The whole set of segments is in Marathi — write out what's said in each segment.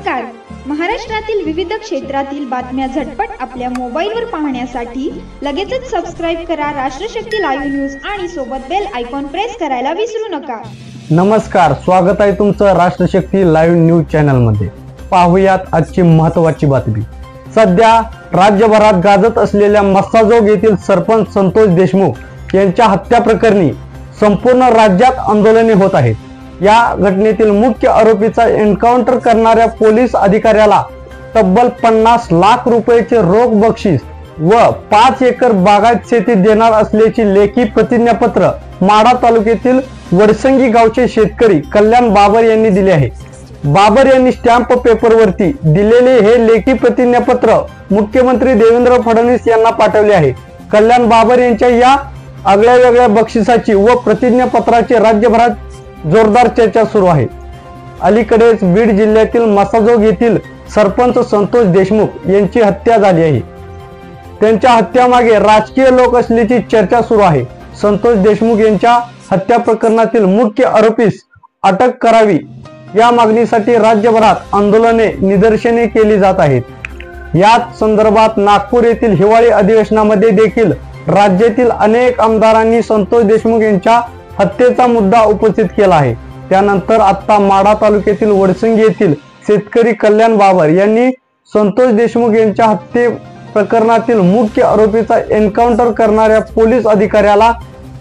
नमस्कार. महाराष्ट्रातील विविध क्षेत्रातील बातम्या झटपट आपल्या मोबाईलवर पाहण्यासाठी लगेचच सबस्क्राइब करा राष्ट्रशक्ती लाईव्ह न्यूज आणि सोबत बेल आयकॉन प्रेस करायला विसरू नका. नमस्कार, स्वागत आहे तुमचं राष्ट्रशक्ती लाईव्ह न्यूज चॅनल मध्ये. पाहूयात आजची महत्त्वाची बातमी. सध्या राज्यभरात गाजत असलेल्या मस्साजोग येथील सरपंच संतोष देशमुख यांच्या हत्या प्रकरणी संपूर्ण राज्यात आंदोलने होत आहेत. या घटनेतील मुख्य आरोपीचा एन्काउंटर करणाऱ्या पोलीस अधिकाऱ्याला तब्बल 50 लाख रुपयाचे रोख बक्षीस व 5 एकर बागायत शेती देणार असल्याची लेखी प्रतिज्ञापत्र माढा तालुक्यातील वडसंगी गावचे शेतकरी कल्याण बाबर यांनी दिले आहे. बाबर यांनी स्टॅम्प पेपरवरती दिलेले हे लेखी प्रतिज्ञापत्र मुख्यमंत्री देवेंद्र फडणवीस यांना पाठवले आहे. कल्याण बाबर यांच्या या आगळ्या वेगळ्या बक्षिसाची व प्रतिज्ञापत्राची राज्यभरात जोरदार चर्चा सुरू आहे. अलीकडेच बीड जिल्ह्यातील मस्साजोग येथील सरपंच संतोष देशमुख यांची हत्या झाली आहे. त्यांच्या हत्येमागे राजकीय लोक असल्याची चर्चा सुरू आहे. संतोष देशमुख यांच्या हत्या प्रकरणातील मुख्य आरोपीस अटक करावी या मागणीसाठी राज्यभरात आंदोलने निदर्शने केली जात आहेत. याच संदर्भात नागपूर येथील हिवाळी अधिवेशनामध्ये देखील राज्यातील अनेक आमदारांनी संतोष देशमुख यांच्या हत्येचा मुद्दा उपस्थित केला आहे. त्यानंतर आता माढा तालुक्यातील वडसंगी येथील शेतकरी कल्याण बाबर यांनी संतोष देशमुख यांच्या हत्ये प्रकरणातील मुख्य आरोपीचा एन्काउंटर करणाऱ्या पोलीस अधिकाऱ्याला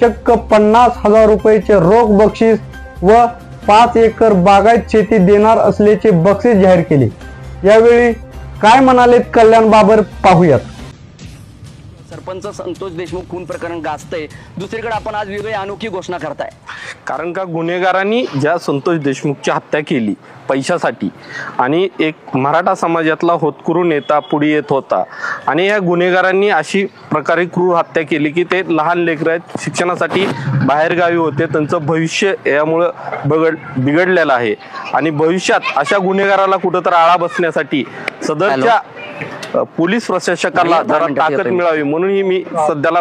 चक्क 50,000 रुपयाचे रोख बक्षीस व 5 एकर बागायत शेती देणार असल्याचे बक्षीस जाहीर केले. यावेळी काय म्हणालेत कल्याण बाबर पाहूयात. सरपंच संतोष देशमुख खून प्रकरण गाजतंय, दुसरीकडे आपण आज वेगळी अनोखी घोषणा करताय. कारण का गुन्हेगारांनी ज्या संतोष देशमुखची हत्या केली पैशासाठी आणि एक मराठा समाजातला होतकरू नेता पुढे येत होता आणि या गुन्हेगारांनी अशी प्रकारे क्रूर हत्या केली की ते लहान लेकरं आहेत, शिक्षणासाठी बाहेरगावी होते, त्यांचं भविष्य यामुळं बिघडलेलं आहे आणि भविष्यात अशा गुन्हेगाराला कुठंतरी आळा बसण्यासाठी सदरच्या पोलीस प्रशासकाला जरा ताकद मिळावी म्हणून मी सध्याला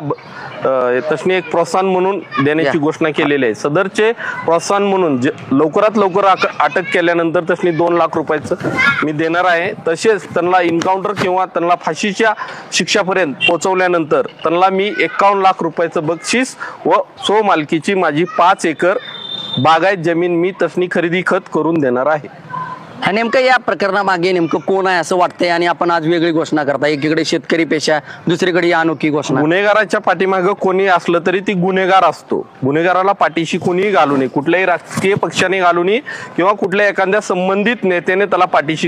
तसनी एक प्रोत्साहन म्हणून देण्याची घोषणा केलेली आहे. सदरचे प्रोत्साहन म्हणून लवकरात लवकर अटक केल्यानंतर तसनी 2 लाख रुपयाचं मी देणार आहे. तसेच त्यांना इन्काउंटर किंवा त्यांना फाशीच्या शिक्षापर्यंत पोहोचवल्यानंतर त्यांना मी 51 लाख रुपयाचं बक्षीस व स्वमालकीची माझी 5 एकर बागायत जमीन मी तसनी खरेदी खत करून देणार आहे. नेमकं या प्रकरणामागे नेमकं कोण आहे असं वाटतंय आणि आपण आज वेगळी घोषणा करताय. एकीकडे शेतकरी पेशा, दुसरीकडे या अनोखी घोषणा. गुन्हेगाराच्या पाठीमागं कोणी असलं तरी ती गुन्हेगार असतो. गुन्हेगाराला पाठीशी कोणीही घालू नये, कुठल्याही राजकीय पक्षाने घालू नये किंवा कुठल्या एखाद्या संबंधित नेत्याने त्याला पाठीशी